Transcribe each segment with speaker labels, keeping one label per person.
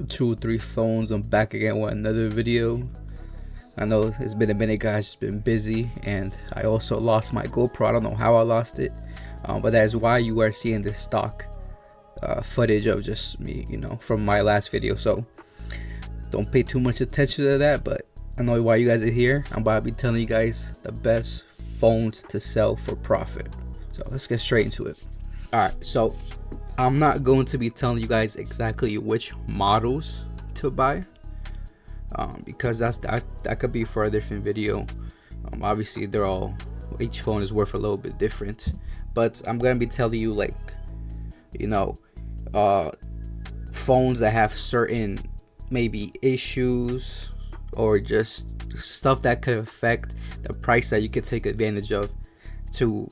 Speaker 1: 2 3 phones. I'm back again with another video. I know it's been a minute, guys, just been busy, and I also lost my GoPro. I don't know how I lost it, but that is why you are seeing this stock footage of just me, from my last video. So don't pay too much attention to that, but I know why you guys are here. I'm about to be telling you guys the best phones to sell for profit. So let's get straight into it. All right, so I'm not going to be telling you guys exactly which models to buy, because that could be for a different video. Obviously, each phone is worth a little bit different, but I'm gonna be telling you, like, phones that have certain maybe issues or just stuff that could affect the price that you could take advantage of to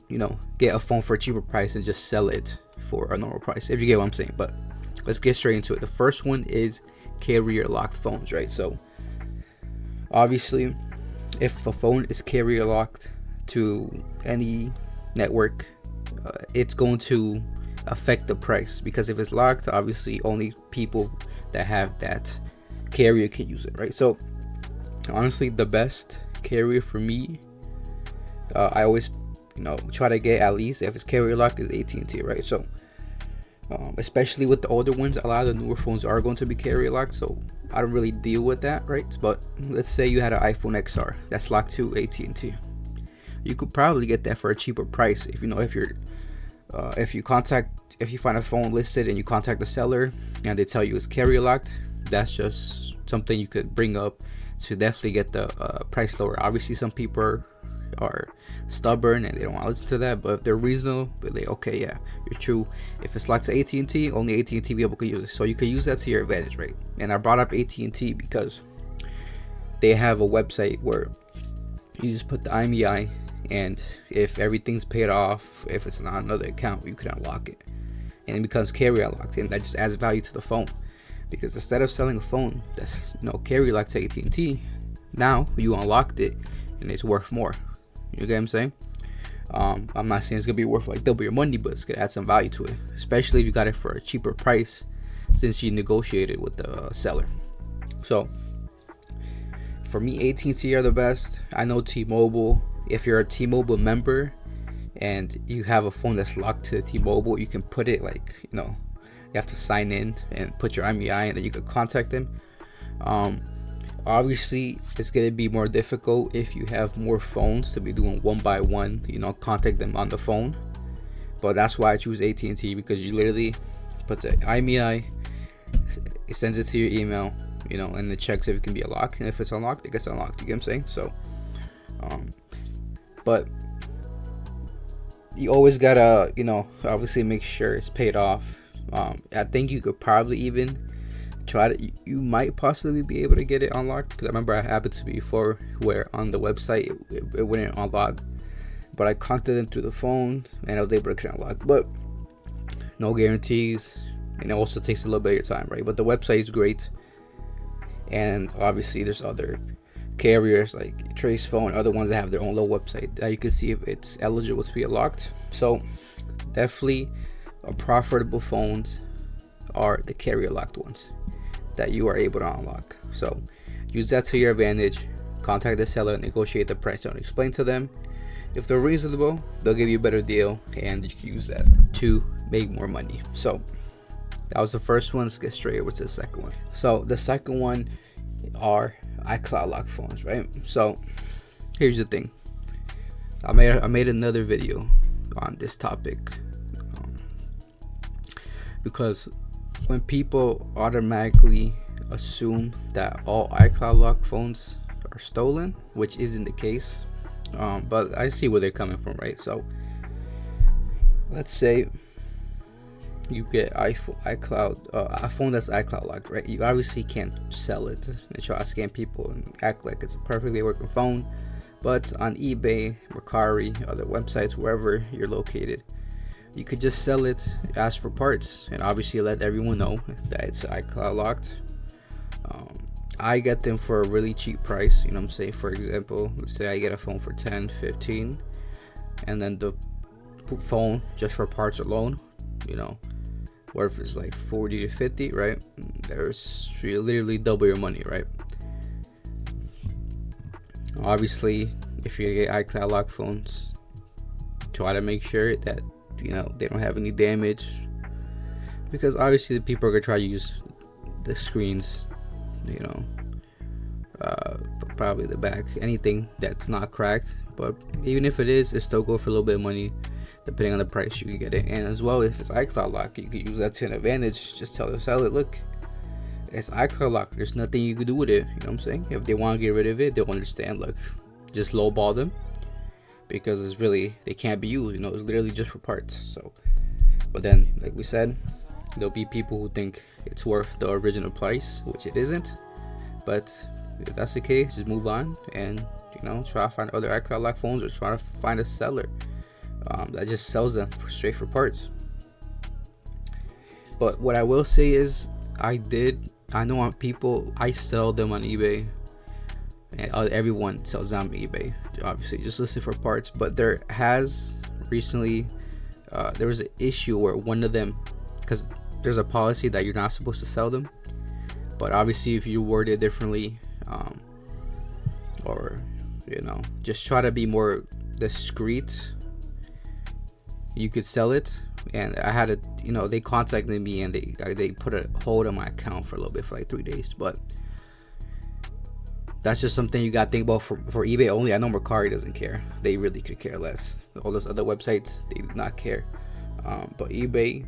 Speaker 1: get a phone for a cheaper price and just sell it for a normal price, if you get what I'm saying. But let's get straight into it. The first one is carrier locked phones, right? So obviously, if a phone is carrier locked to any network, it's going to affect the price, because if it's locked, obviously only people that have that carrier can use it, right? So honestly, the best carrier for me, I always try to get, at least if it's carrier locked, is AT&T, right? So especially with the older ones, a lot of the newer phones are going to be carrier locked, so I don't really deal with that, right? But let's say you had an iPhone XR that's locked to AT&T. You could probably get that for a cheaper price if you find a phone listed and you contact the seller and they tell you it's carrier locked. That's just something you could bring up to definitely get the price lower. Obviously, some people are stubborn and they don't want to listen to that, but if they're reasonable, they're like, okay, yeah, you're true. If it's locked to AT&T, only AT&T people can use it, so you can use that to your advantage, right? And I brought up AT&T because they have a website where you just put the IMEI, and if everything's paid off, if it's not another account, you can unlock it, and it becomes carrier locked, and that just adds value to the phone. Because instead of selling a phone that's carrier locked to AT&T, now you unlocked it and it's worth more. You get what I'm saying? I'm not saying it's gonna be worth like double your money, but it's gonna add some value to it, especially if you got it for a cheaper price since you negotiated with the seller. So for me, AT&T are the best. I know T-Mobile. If you're a T-Mobile member and you have a phone that's locked to T-Mobile, you can put it like, you have to sign in and put your IMEI, and then you could contact them. Obviously, it's going to be more difficult if you have more phones to be doing one by one, contact them on the phone. But that's why I choose AT&T, because you literally put the IMEI, it sends it to your email, and it checks if it can be unlocked. And if it's unlocked, it gets unlocked. You get what I'm saying? So, but you always gotta, obviously make sure it's paid off. I think you could probably even you might possibly be able to get it unlocked, because I remember it happened to me before where on the website it wouldn't unlock, but I contacted them through the phone and I was able to get it unlocked. But no guarantees, and it also takes a little bit of your time, right? But the website is great, and obviously there's other carriers like Trace Phone, other ones that have their own little website that you can see if it's eligible to be unlocked. So definitely profitable phones are the carrier locked ones that you are able to unlock. So use that to your advantage. Contact the seller, negotiate the price, and explain to them. If they're reasonable, they'll give you a better deal, and you can use that to make more money. So that was the first one. Let's get straight over to the second one. So the second one are iCloud-Locked phones, right? So here's the thing. I made another video on this topic, because when people automatically assume that all iCloud-Locked phones are stolen, which isn't the case, but I see where they're coming from, right? So let's say you get a phone that's iCloud-Locked, right? You obviously can't sell it and try to scam people and act like it's a perfectly working phone. But on eBay, Mercari, other websites, wherever you're located, you could just sell it, ask for parts, and obviously let everyone know that it's iCloud-Locked. I get them for a really cheap price. I'm saying, for example, let's say I get a phone for 10, 15, and then the phone just for parts alone, worth is like 40 to 50, right? There's, you literally double your money, right? Obviously, if you get iCloud-Locked phones, try to make sure that, you know, they don't have any damage, because obviously the people are gonna try to use the screens, you know, probably the back, anything that's not cracked. But even if it is, it still go for a little bit of money depending on the price you can get it. And as well, if it's iCloud-Locked, you can use that to an advantage. Just tell the seller, look, it's iCloud-Locked, there's nothing you can do with it. You know what I'm saying? If they want to get rid of it, they'll understand. Look, just lowball them, because it's really, they can't be used, you know, it's literally just for parts. So, but then, like we said, there'll be people who think it's worth the original price, which it isn't. But if that's the case, just move on and, you know, try to find other iCloud-Locked phones, or try to find a seller that just sells them straight for parts. But what I will say is, I know on people, I sell them on eBay, and everyone sells them on eBay, obviously just listed for parts. But there has recently there was an issue where one of them, because there's a policy that you're not supposed to sell them, but obviously if you word it differently, or, you know, just try to be more discreet, you could sell it. And I had you know, they contacted me, and they put a hold on my account for a little bit, for like 3 days. But that's just something you gotta think about for eBay only. I know Mercari doesn't care, they really could care less. All those other websites, they do not care. But eBay,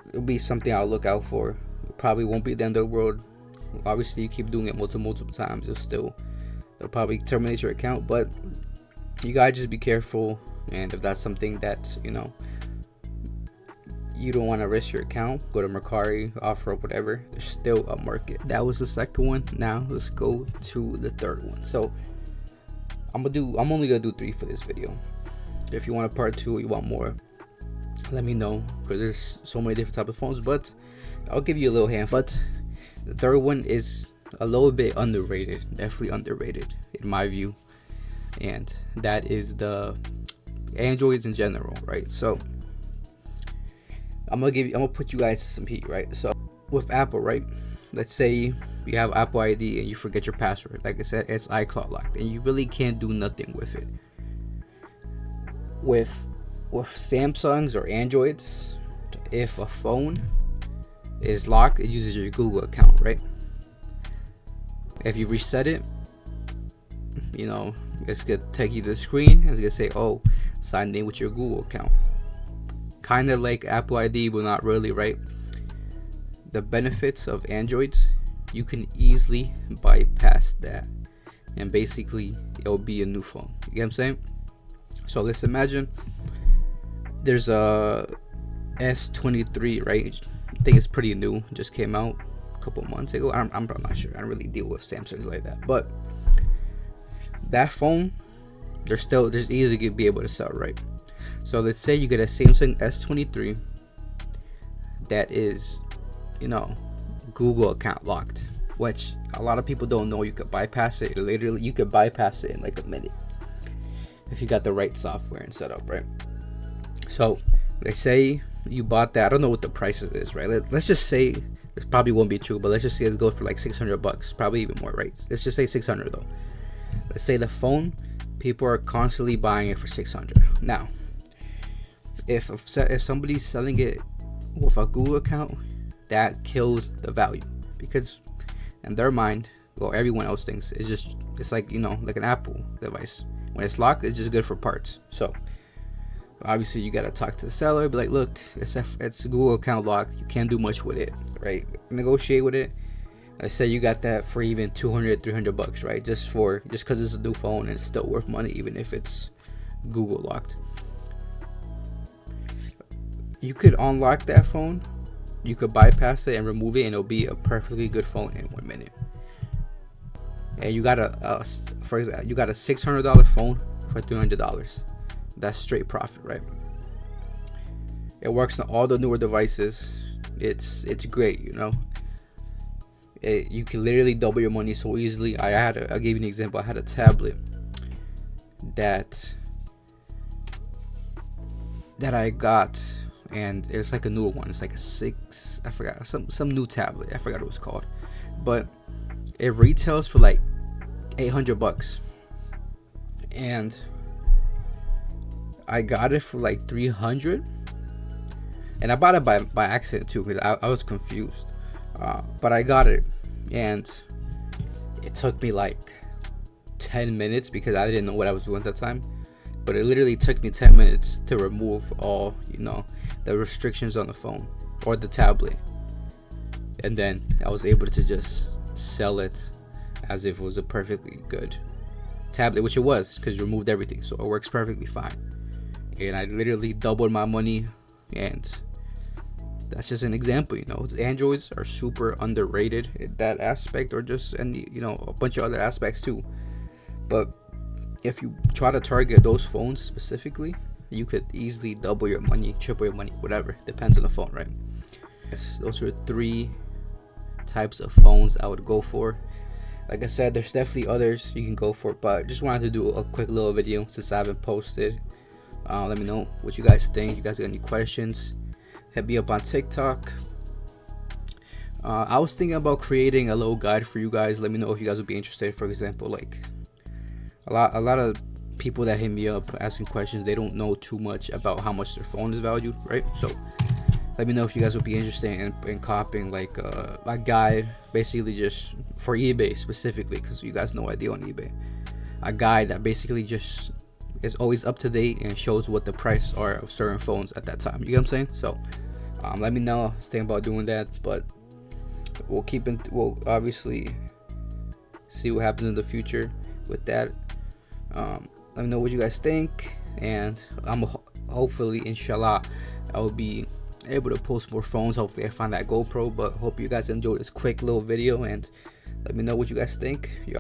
Speaker 1: it'll be something I'll look out for. It probably won't be the end of the world. Obviously, you keep doing it multiple times, they'll probably terminate your account. But you gotta just be careful. And if that's something that, you know, you don't want to risk your account, go to Mercari, OfferUp, whatever. There's still a market. That was the second one. Now let's go to the third one. So I'm only gonna do 3 for this video. If you want a part 2 or you want more, let me know, because there's so many different types of phones. But I'll give you a little hand. But the third one is a little bit underrated, definitely underrated in my view, and that is the Androids in general, right? So I'm gonna put you guys to some heat, right? So with Apple, right, let's say you have Apple ID and you forget your password. Like I said, it's iCloud-Locked, and you really can't do nothing with it. With Samsungs or Androids, if a phone is locked, it uses your Google account, right? If you reset it, you know, it's gonna take you to the screen, and it's gonna say, oh, sign in with your Google account. Kind of like Apple ID, but not really, right? The benefits of Androids, you can easily bypass that, and basically it'll be a new phone. You get what I'm saying? So let's imagine there's a S23, right? I think it's pretty new, just came out a couple months ago. I'm not sure, I don't really deal with Samsungs like that. But that phone, there's easily gonna be able to sell, right? So let's say you get a Samsung S23 that is, you know, Google account locked, which a lot of people don't know. You could bypass it. Literally, you could bypass it in like a minute if you got the right software and setup, right? So let's say you bought that. I don't know what the price is, right? Let's just say, this probably won't be true, but let's just say it goes for like $600, probably even more, right? Let's just say 600 though. Let's say the phone, people are constantly buying it for 600. Now, if somebody's selling it with a Google account, that kills the value, because in their mind, well, everyone else thinks it's like, you know, like an Apple device. When it's locked, it's just good for parts. So obviously you got to talk to the seller, be like, look, it's Google account locked, you can't do much with it, right? Negotiate with it. Let's say you got that for even $200-300, right? Just because it's a new phone, and it's still worth money even if it's Google locked. You could unlock that phone, you could bypass it and remove it, and it'll be a perfectly good phone in 1 minute. And you got for example, you got a $600 phone for $300. That's straight profit, right? It works on all the newer devices. It's great, you know. You can literally double your money so easily. I'll give you an example. I had a tablet that I got and it's like a newer one. It's like a 6, I forgot, some new tablet. I forgot what it was called, but it retails for like $800, and I got it for like 300, and I bought it by accident too, because I was confused. But I got it, and it took me like 10 minutes because I didn't know what I was doing at that time. But it literally took me 10 minutes to remove all, the restrictions on the phone or the tablet, and then I was able to just sell it as if it was a perfectly good tablet, which it was, because you removed everything, so it works perfectly fine. And I literally doubled my money, and that's just an example. Androids are super underrated in that aspect, or just a bunch of other aspects too. But if you try to target those phones specifically, you could easily double your money, triple your money, whatever, depends on the phone, right? Yes, those are 3 types of phones I would go for. Like I said, there's definitely others you can go for, but I just wanted to do a quick little video since I haven't posted. Let me know what you guys think. You guys got any questions, hit me up on TikTok. I was thinking about creating a little guide for you guys. Let me know if you guys would be interested. For example, like a lot of people that hit me up asking questions, they don't know too much about how much their phone is valued, right? So let me know if you guys would be interested in copying like a guide, basically just for eBay specifically, because you guys know what I do on eBay. A guide that basically just is always up to date and shows what the price are of certain phones at that time. You get what I'm saying? So let me know. I was thinking about doing that, but we'll obviously see what happens in the future with that. Let me know what you guys think, and I'm hopefully, inshallah, I will be able to post more phones. Hopefully I find that GoPro, but hope you guys enjoyed this quick little video, and let me know what you guys think.